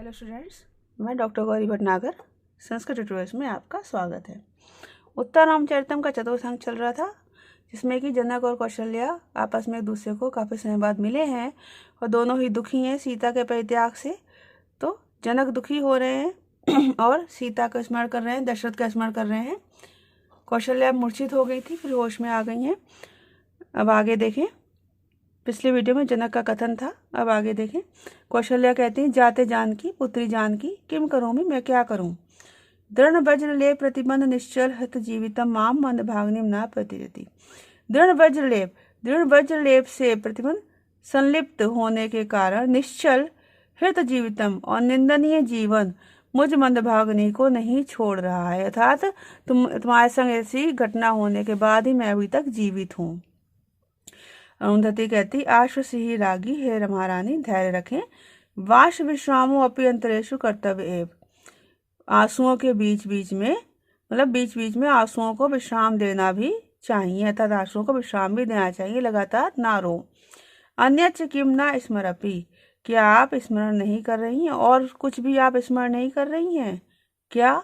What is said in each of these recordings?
Hello students, मैं doctor Gauri Bhatnagar Sanskrit tutorials में आपका स्वागत है। उत्तररामचरितम का चतुर्थ अंक चल रहा था, जिसमें कि जनक और कौशल्या आपस में एक दूसरे को काफ़ी समय बाद मिले हैं और दोनों ही दुखी हैं सीता के परित्याग से। तो जनक दुखी हो रहे हैं और सीता का स्मरण कर रहे हैं, दशरथ का स्मरण कर रहे हैं। कौशल्या मूर्छित हो गई थी, फिर होश में आ गई हैं। अब आगे देखें, पिछले वीडियो में जनक का कथन था, अब आगे देखें। कौशल्या कहती हैं, जाते जानकी पुत्री जानकी किम करूँ मैं क्या करूँ। दृढ़ वज्र लेप प्रतिबंध निश्चल हत जीवितम माम मंद भाग्निम ना प्रतिरति। दृढ़ वज्र लेप से प्रतिबंध संलिप्त होने के कारण निश्चल हृत जीवितम और निंदनीय जीवन मुझ मंदभाग्नि को नहीं छोड़ रहा है। अर्थात तुम्हारे संग ऐसी घटना होने के बाद ही मैं अभी तक जीवित हूँ। अरुंधति कहती, आश्वसी ही रागी, हे महारानी धैर्य रखें। वाश विश्रामो अपि अंतरेषु कर्तव्य एव। आंसुओं के बीच बीच में आंसुओं को विश्राम देना भी चाहिए, अर्थात आंसुओं को विश्राम भी देना चाहिए, लगातार ना रो। अन्यच्च किम ना स्मरपि, क्या आप स्मरण नहीं कर रही हैं? और कुछ भी आप स्मरण नहीं कर रही हैं क्या?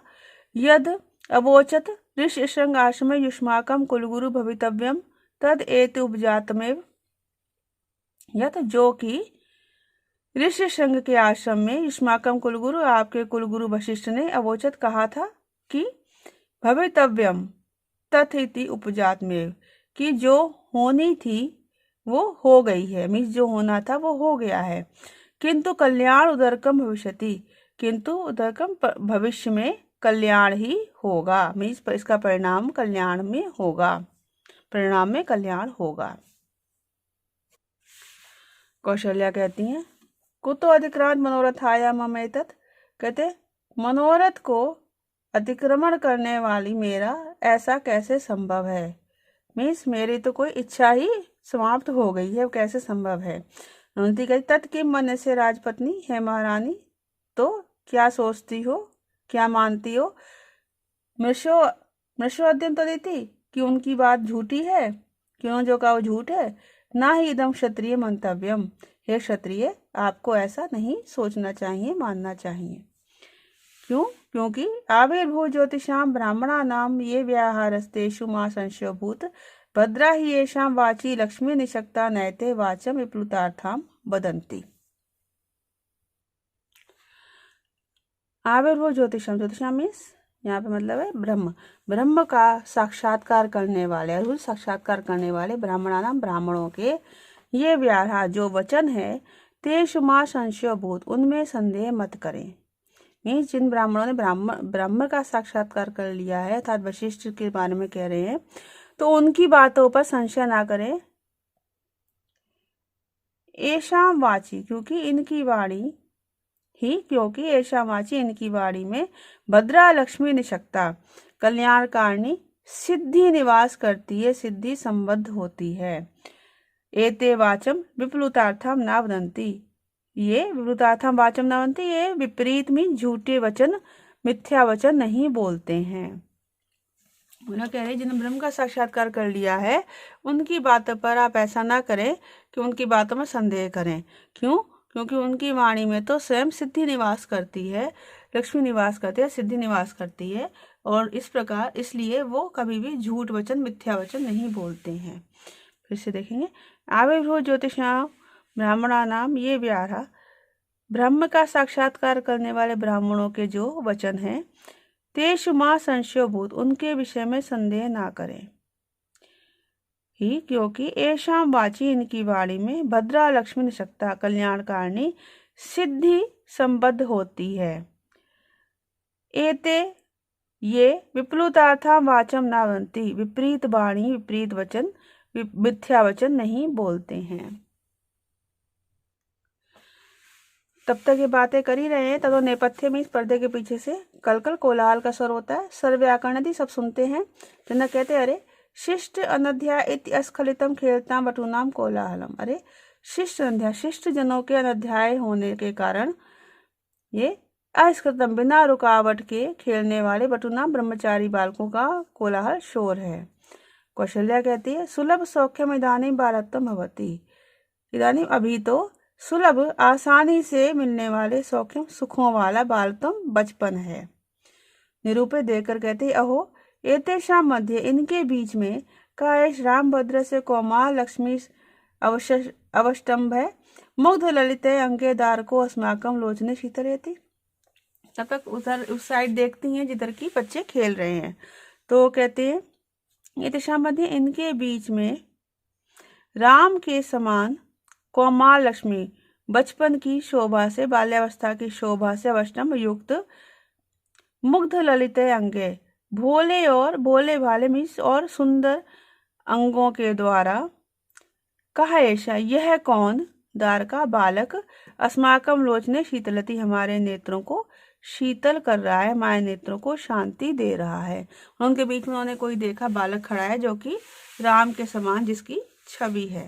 यद अवोचत ऋष्यशृंग आश्रमे युष्माकं कुलगुरु भवितव्यम तद एत उपजातमेव। यत जो कि ऋष्यशृंग के आश्रम में युष्माकं कुलगुरु, आपके कुलगुरु वशिष्ठ ने अवोचत कहा था कि भवितव्यम तथिति उपजात में, कि जो होनी थी वो हो गई है, मीन्स जो होना था वो हो गया है। किंतु कल्याण उदरकम भविष्यति, किंतु उदरकम भविष्य में कल्याण ही होगा, मीन्स इसका परिणाम कल्याण में होगा, परिणाम में कल्याण होगा। कौशल्या कहती हैं, कुतो अधिक्रांत मनोरथाया मम एतत्, कहते मनोरथ को अतिक्रमण करने वाली मेरा ऐसा कैसे संभव है। मीन्स मेरी तो कोई इच्छा ही समाप्त हो गई है, कैसे संभव है। अरुंधति कहती, तत्किम मन से राजपत्नी, है महारानी तो क्या सोचती हो, क्या मानती हो। मृषो अद्यम तदिति, कि उनकी बात झूठी है, क्यों जो का वो झूठ है। ना ही इदम क्षत्रिय मंतव्यम, हे क्षत्रिय आपको ऐसा नहीं सोचना चाहिए, मानना चाहिए। क्यों? क्योंकि आविर्भूत ज्योतिषाम ब्राह्मणा नाम ये व्याहारस्तेषु मां संशयो भूत भद्रा ही येषां वाची लक्ष्मी निशक्ता नैते वाचम विप्लुतार्थाम वदन्ति। आविर्भूत ज्योतिषाम, ज्योतिषाम मीन्स यहाँ पे मतलब है ब्रह्म का साक्षात्कार करने वाले, अद्भुत साक्षात्कार करने वाले ब्राह्मणा नाम ब्राह्मणों के ये व्याहार जो वचन है, तेषु मां संशयो भूत, उनमें संदेह मत करें। मीन्स जिन ब्राह्मणों ने ब्रह्म का साक्षात्कार कर लिया है, अर्थात वशिष्ठ के बारे में कह रहे हैं, तो उनकी बातों पर संशय ना करें। ऐशा वाची, क्योंकि इनकी वाणी इनकी वाणी में भद्रा लक्ष्मी निशक्ता कल्याणकारिणी सिद्धि निवास करती है, सिद्धि संबद्ध होती है। एते वाचम विप्लुतार्थम ना वदन्ति, ये विप्लुतार्थम वाचम ना वदन्ति, ये विपरीत में झूठे वचन, मिथ्या वचन नहीं बोलते हैं। उन्हें कह रहे जिन्होंने ब्रह्म का साक्षात्कार कर लिया है उनकी बातों पर आप ऐसा ना करें कि उनकी बातों में संदेह करें। क्यों? क्योंकि उनकी वाणी में तो स्वयं सिद्धि निवास करती है, लक्ष्मी निवास करती है, सिद्धि निवास करती है, और इस प्रकार इसलिए वो कभी भी झूठ वचन, मिथ्या वचन नहीं बोलते हैं। फिर से देखेंगे, आविर्भूत ज्योतिषाम ब्राह्मणा नाम ये व्याहार, ब्रह्म का साक्षात्कार करने वाले ब्राह्मणों के जो वचन हैं, तेषु मां संशयो भूत, उनके विषय में संदेह ना करें ही, क्योंकि ऐशाम वाची इनकी वाणी में भद्रा लक्ष्मी निशक्ता कल्याणकारिणी सिद्धि संबद्ध होती है। एते ये विप्लुतार्थाम वाचम ना वदन्ति, विपरीत वाणी, विपरीत वचन, मिथ्या वचन नहीं बोलते हैं। तब तक ये बातें कर ही रहे हैं, तब नेपथ्य में इस पर्दे के पीछे से कलकल कोलाहल का स्वर होता है, सर्वव्याकरण आदि सब सुनते हैं। जनक कहते, अरे शिष्ट अनध्या इति अस्खलितम खेलताम बटूनाम कोलाहलम, अरे शिष्ट अनध्या, शिष्ट जनों के अनध्याय होने के कारण ये अस्खलितम बिना रुकावट के खेलने वाले बटूनाम ब्रह्मचारी बालकों का कोलाहल शोर है। कौशल्या कहती है, सुलभ सौख्यम इदानीं बालत्वं भवति, इदानीं अभी तो सुलभ आसानी से मिलने वाले सौख्यम सुखों वाला बालतम बचपन है। निरूपे देकर कहते अहो एतेषां मध्ये इनके बीच में कायश रामभद्र से कोमाल लक्ष्मी अवष्टम्भ है मुग्ध ललित अंगेदार को अस्माकम लोचने शीतलेति। तब तक उधर उस साइड देखती हैं जिधर की बच्चे खेल रहे हैं। तो कहते हैं एतेषां मध्ये इनके बीच में राम के समान कोमाल लक्ष्मी बचपन की शोभा से बाल्यावस्था की शोभा से अवष्टम्भ युक्त मुग्ध ललित अंगे भोले और भोले भाले मीन्स और सुंदर अंगों के द्वारा कहा ऐसा यह कौन दार का बालक अस्माकम लोचने शीतलती हमारे नेत्रों को शीतल कर रहा है, हमारे नेत्रों को शांति दे रहा है। उनके बीच में उन्होंने कोई देखा बालक खड़ा है जो कि राम के समान जिसकी छवि है।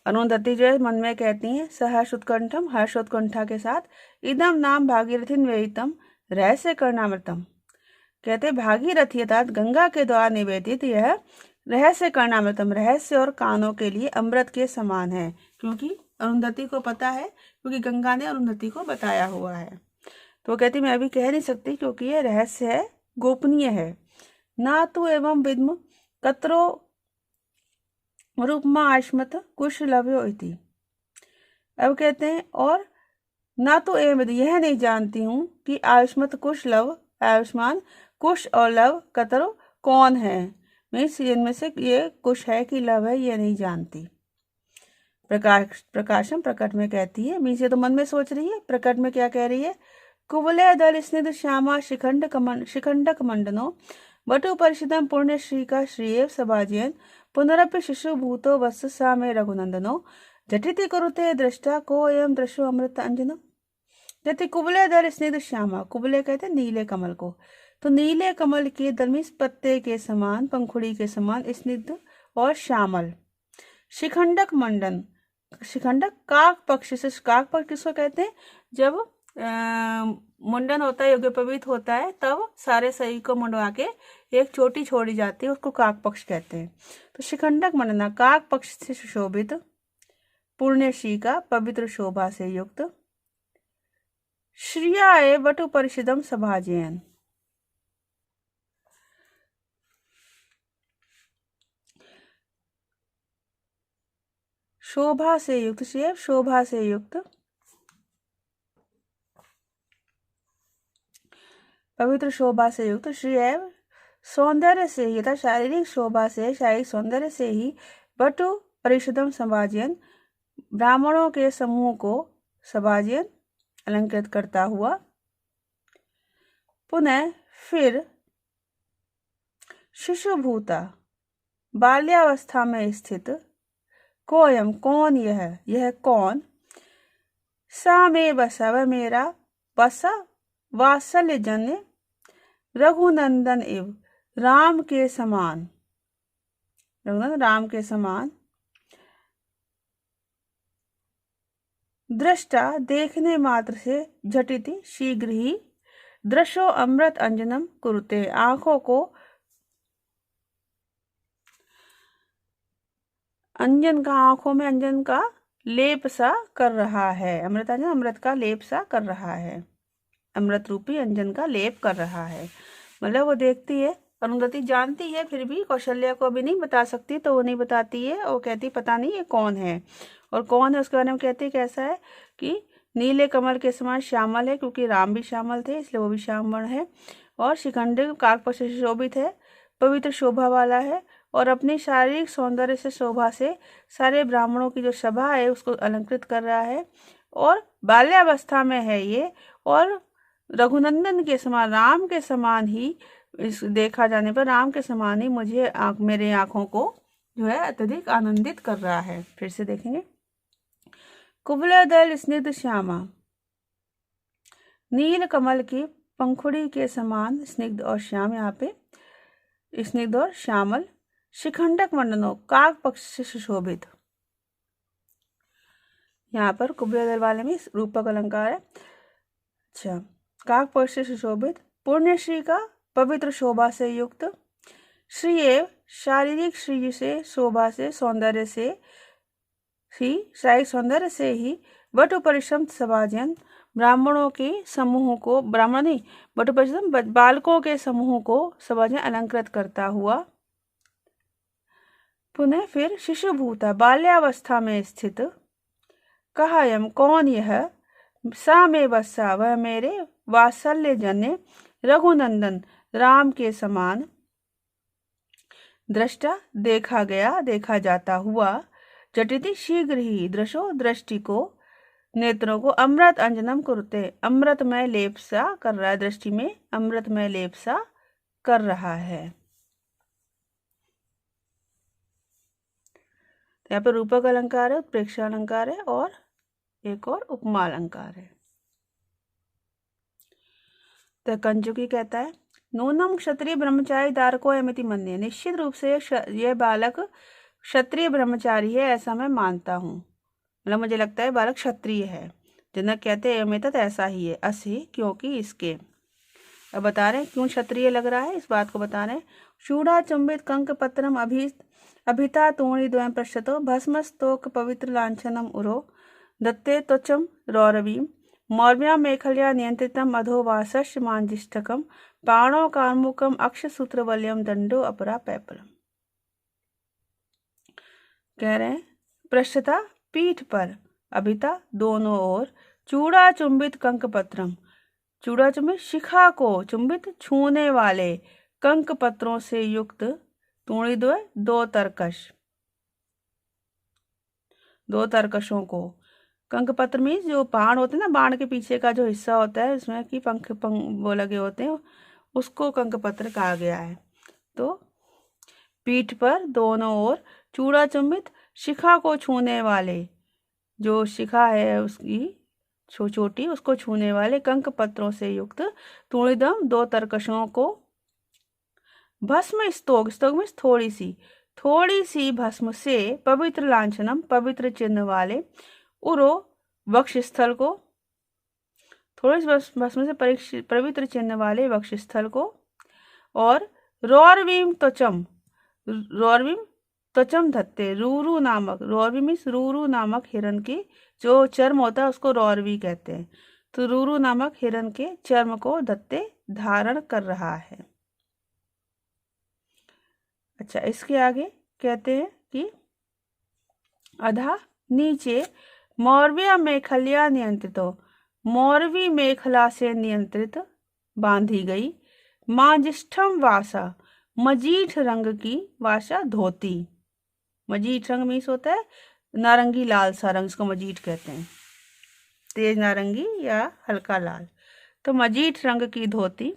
अरुंधति जो है मन में कहती हैं सहर्ष उत्कंठम हर्षोत्कंठा के साथ इदम नाम भागीरथी निवेदितम रहस्य कर्णामृतम। कहते भागीरथी अर्थात गंगा के द्वारा निवेदित यह रहस्य कर्णामृतम रहस्य और कानों के लिए अमृत के समान है। क्योंकि अरुंधति को पता है, क्योंकि गंगा ने अरुंधति को बताया हुआ है। तो कहती मैं अभी कह नहीं सकती क्योंकि यह रहस्य है, गोपनीय है। ना तो एवं विद्म कतरो रूपमा आयुष्मत कुश लव्यो इति। अब कहते हैं और ना तो एवं यह नहीं जानती हूँ कि आयुष्मत कुश लव आयुष्मान कुश और लव कतरो कौन है, मीन्स इनमें से ये कुश है कि लव है ये नहीं जानती। प्रकाशम प्रकट में कहती है, मीन्स ये तो मन में सोच रही है, प्रकट में क्या कह रही है। कुवलय दल स्निग्ध श्यामा शिखंडक मंडनो बटु परिषदम पुण्य श्री का श्रीएव सभाजयन पुनरपि शिशु भूतो वत्स सा में रघुनंदनो झटिति कुरुते दृष्टा को एवं दृशो अमृत अंजनो। जति कुवलय दल स्निग्ध श्यामा, कुवलय कहते नीले कमल को, तो नीले कमल के दल में पत्ते के समान पंखुड़ी के समान स्निग्ध और श्यामल। शिखंडक मंडन, शिखंडक काक पक्ष से, काक पक्ष किसको कहते हैं जब मुंडन होता है यज्ञोपवीत होता है तब सारे शरीर को मुंडवा के एक चोटी छोड़ी जाती है उसको काक पक्ष कहते हैं। तो शिखंडक मंडना काक पक्ष से सुशोभित पुण्य श्री का पवित्र शोभा से युक्त श्रियाए वटु परिषदम सभाजयन। शोभा से युक्त से शोभा से युक्त पवित्र शोभा से युक्त श्री एव सौंदर्य से ही, शारीरिक शोभा से शारीरिक सौंदर्य से ही बटु परिषदम सभाजयन ब्राह्मणों के समूह को सभाजयन अलंकृत करता हुआ। पुनः फिर शिशुभूता बाल्यावस्था में स्थित कोयम कौन यह कौन सा में बसा वह मेरा बसा वात्सल्य जन्य रघुनंदन इव राम के समान, रघुनंदन राम के समान दृष्टा देखने मात्र से झटिति शीघ्र ही दृशो अमृत अंजनम कुरुते आंखों को अंजन का आंखों में अंजन का लेप सा कर रहा है। अमृत अंजन अमृत का लेप सा कर रहा है, अमृत रूपी अंजन का लेप कर रहा है। मतलब वो देखती है, अरुंधति जानती है फिर भी कौशल्या को अभी नहीं बता सकती तो वो नहीं बताती है और कहती पता नहीं ये कौन है। और कौन है उसके बारे में कहती कैसा है कि नीले कमल के समान श्यामल है, क्योंकि राम भी श्यामल थे इसलिए वो भी श्यामल है। और शिखंड काकपक्ष से शोभित है, पवित्र शोभा वाला है और अपनी शारीरिक सौंदर्य से शोभा से सारे ब्राह्मणों की जो सभा है उसको अलंकृत कर रहा है। और बाल्यावस्था में है ये और रघुनंदन के समान राम के समान ही इस देखा जाने पर राम के समान ही मुझे मेरे आंखों को जो है अत्यधिक आनंदित कर रहा है। फिर से देखेंगे कुबला दल स्निग्ध श्यामा नील कमल की पंखुड़ी के समान स्निग्ध और श्याम, यहाँ पे स्निग्ध और श्यामल शिखंडक मंडनो काक पक्ष से सुशोभित। यहाँ पर कुबला दल वाले में रूपक अलंकार है। अच्छा, काक पक्ष से सुशोभित पुण्यश्री का पवित्र शोभा से युक्त श्रियेव शारीरिक श्री से, शोभा से, सौंदर्य से ही, शारीरिक सौंदर्य से ही वटु परिश्रम सभाजन, ब्राह्मणों के समूह को, ब्राह्मण नहीं वटु परिश्रम बालकों के समूह को सभाजन अलंकृत करता हुआ। पुनः फिर शिशुभूता बाल्यावस्था में स्थित, कहा यम कौन यह, सा में वत्सा वह मेरे वात्सल्य जन्य, रघुनंदन राम के समान, दृष्टा देखा गया देखा जाता हुआ, झटिति शीघ्र ही, दृशो दृष्टि को, नेत्रों को, अमृत अंजनम कुरुते अमृतमय लेप सा कर रहा है, दृष्टि में अमृतमय लेप सा कर रहा है। यहाँ पे रूपक अलंकार है, उत्प्रेक्षा अलंकार है और एक और उपमा अलंकार है। तो कंजुकी कहता है नूनम क्षत्रिय ब्रह्मचारी दारको अयमिति मन्ये, निश्चित रूप से यह बालक क्षत्रिय ब्रह्मचारी है ऐसा मैं मानता हूँ, मतलब मुझे लगता है बालक क्षत्रिय है। जनक कहते हैं अयमितत ऐसा ही है, असी क्योंकि इसके। अब बता रहे हैं क्यों क्षत्रिय लग रहा है, इस बात को बता रहे हैं। चूड़ा चुंबित कंक पत्रम अभिता तोणी द्वयं पश्यतो, भस्मस्तोक पवित्र लांछनम उरो, दत्ते त्वचम रौरवीम, मौर्व्या मेखल्या नियंत्रितम अधोवासस्य मांजिष्ठकम, पाणो कार्मुकम अक्षसूत्रवल्यम दंडो अपरा पैपलम। कह रहे हैं पृष्ठता पीठ पर, अभिता दोनों ओर, चूड़ा चुंबित कंक पत्रम, चूड़ा चुंबित शिखा को, चुंबित छूने वाले, कंक पत्रों से युक्त, तूणी दो तरकश, दो तरकशों को। कंक पत्र में जो बाण होते हैं ना, बाण के पीछे का जो हिस्सा होता है इसमें कि पंख वो लगे होते हैं, उसको कंक पत्र कहा गया है। तो पीठ पर दोनों ओर चूड़ा चुंबित, शिखा को छूने वाले, जो शिखा है उसकी छोटी उसको छूने वाले कंक पत्रों से युक्त, तूणिदम दो तरकशों को, भस्म स्तोक, स्तोक में थोड़ी सी भस्म से, पवित्र लांछनम पवित्र चिन्ह वाले, उरो वक्षस्थल को, थोड़ी सी भस्म से पवित्र चिन्ह वाले वक्षस्थल को, और रौरवीम त्वचम, रौरवीम त्वचम धत्ते, रूरू नामक, रौरवी मीन्स रूरू नामक हिरण की जो चर्म होता है उसको रौरवी कहते हैं। तो रूरू नामक हिरण के चर्म को धत्ते धारण कर रहा है। अच्छा, इसके आगे कहते हैं कि अधा नीचे, मौर्व्या मेखल्या नियंत्रित, मौरवी मेखला से नियंत्रित बांधी गई, मांजिष्ठम वासा, मजीठ रंग की, वासा धोती, मजीठ रंग मीन्स होता है नारंगी लाल सा रंग, इसको मजीठ कहते हैं, तेज नारंगी या हल्का लाल, तो मजीठ रंग की धोती,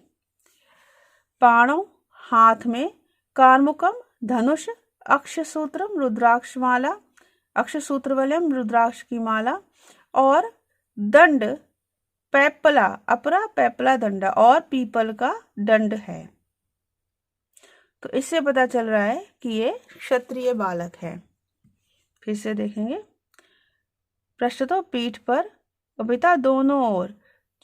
पाणों हाथ में, कार्मुकम धनुष, अक्षसूत्रम रुद्राक्षमाला, अक्षसूत्रवलयम रुद्राक्ष की माला, और दंड पैपला, अपरा पैपला दंडा, और पीपल का दंड है। तो इससे पता चल रहा है कि ये क्षत्रिय बालक है। फिर से देखेंगे, पृष्ठतो पीठ पर, अभिता दोनों ओर,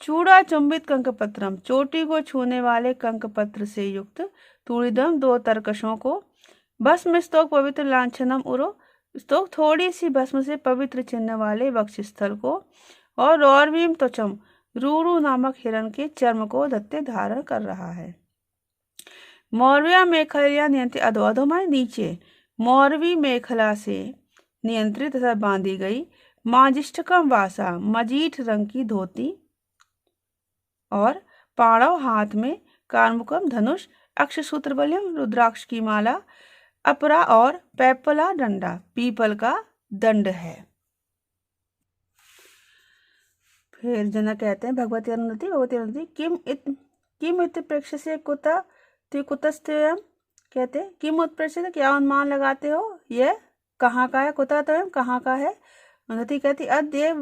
चूड़ा चुंबित कंकपत्रम, चोटी को छूने वाले कंकपत्र से युक्त, तूणिदम दो तरकशों को, भस्म स्तोक पवित्र लांछनम उरो, स्तोक थोड़ी सी भस्म से पवित्र चिन्ह वाले वक्षस्थल को, और रौरवीम त्वचम, रूरू नामक हिरण के चर्म को धत्ते धारण कर रहा है। मौर्व्या मेखला नियंत्रित, अधोअधोमय नीचे, मौरवी मेखला से नियंत्रित तथा बांधी गई, मांजिष्ठकम वासा, मजीठ रंग की धोती, और पाणव हाथ में, कार्मुकम धनुष, अक्षसूत्रवलयम रुद्राक्ष की माला, अपरा और पैपला डंडा, पीपल का दंड है। फिर जनक कहते हैं भगवती अनुनति किम उत्प्रेक्ष्य कुता कुतस्त्वयं, कहते हैं किम उत्प्रेक्ष्य, क्या अनुमान लगाते हो, यह कहाँ का है, कुता त्वयं कहाँ का है। अनुनति कहती अद्य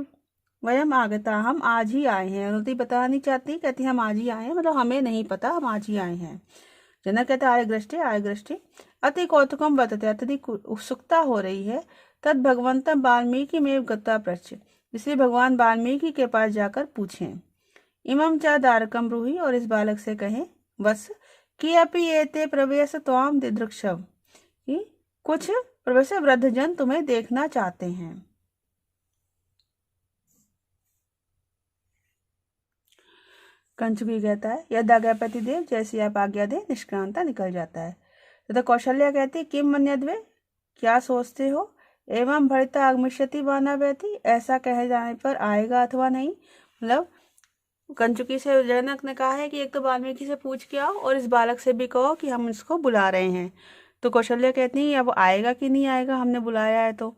वयम आगता, हम आज ही आए हैं। अनुनति बतानी चाहती, कहती हम आज ही आए हैं, मतलब हमें नहीं पता, हम आज ही आए हैं। जनक कहते आय गृष्टि अति कौतुकम वर्तते, अत्यधिक उत्सुकता हो रही है। तद भगवंतम वाल्मीकि में गत्वा पृच्छ, इसलिए भगवान वाल्मीकि के पास जाकर पूछें। इमं च दारकम ब्रूहि, और इस बालक से कहें, वत्स कि अपि एते प्रवेश त्वाम दिदृक्षव, कि कुछ प्रवेश वृद्धजन तुम्हें देखना चाहते हैं। कंचुकी कहता है यदाज्ञापति देव, जैसी आप आज्ञा दे निष्क्रांता निकल जाता है। तथा कौशल्या कहती है किम मन्यद्वे, क्या सोचते हो, एवं भरिता आगमिष्यति वानावैति, ऐसा कहे जाने पर आएगा अथवा नहीं। मतलब कंचुकी से जनक ने कहा है कि एक तो वाल्मीकि से पूछ के आओ और इस बालक से भी कहो कि हम इसको बुला रहे हैं। तो कौशल्या कहती है अब आएगा कि नहीं आएगा, हमने बुलाया है तो।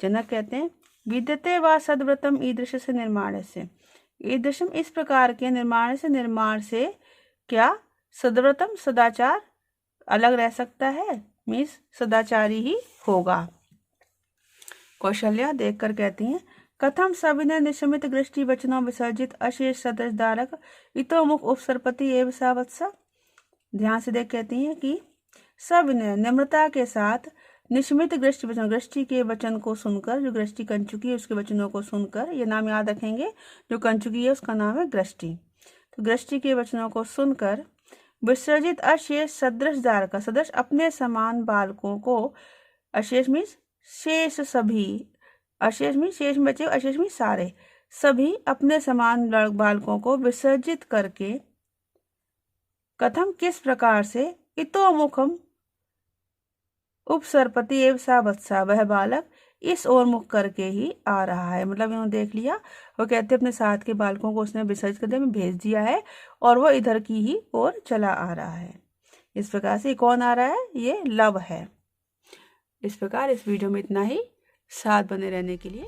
जनक कहते हैं विद्यते वा सद्व्रतम ईदृश से निर्माण से, ईदृशम इस प्रकार के निर्माण से क्या सद्व्रतम सदाचार अलग रह सकता है, मीन्स सदाचारी ही होगा। कौशल्या देखकर कहती हैं कथम सविनय निशमित दृष्टि वचनों विसर्जित अशेष सदृश दारक इतो मुख उपसरपति एवं सावत्स। ध्यान से देख कहती हैं कि सविनय निम्रता के साथ निशमित दृष्टि वचन, दृष्टि के वचन को सुनकर, जो दृष्टि कंचुकी है उसके वचनों को सुनकर, ये नाम याद रखेंगे, जो कंचुकी है उसका नाम है दृष्टि, तो दृष्टि के वचनों को सुनकर विसर्जित अशेष सदृश दारक, सदृश अपने समान बालकों को, अशेष मीन्स शेष सभी, अशेष में शेष बचे, अशेष में सारे, सभी अपने समान बालकों को विसर्जित करके, कथम किस प्रकार से, इतो मुखम उपसरपति एवं सावत्सा, वह बालक इस ओर मुख करके ही आ रहा है। मतलब इन्होंने देख लिया, वो कहते अपने साथ के बालकों को उसने विसर्जित करने में भेज दिया है और वो इधर की ही ओर चला आ रहा है। इस प्रकार से कौन आ रहा है, ये लव है। इस प्रकार इस वीडियो में इतना ही। साथ बने रहने के लिए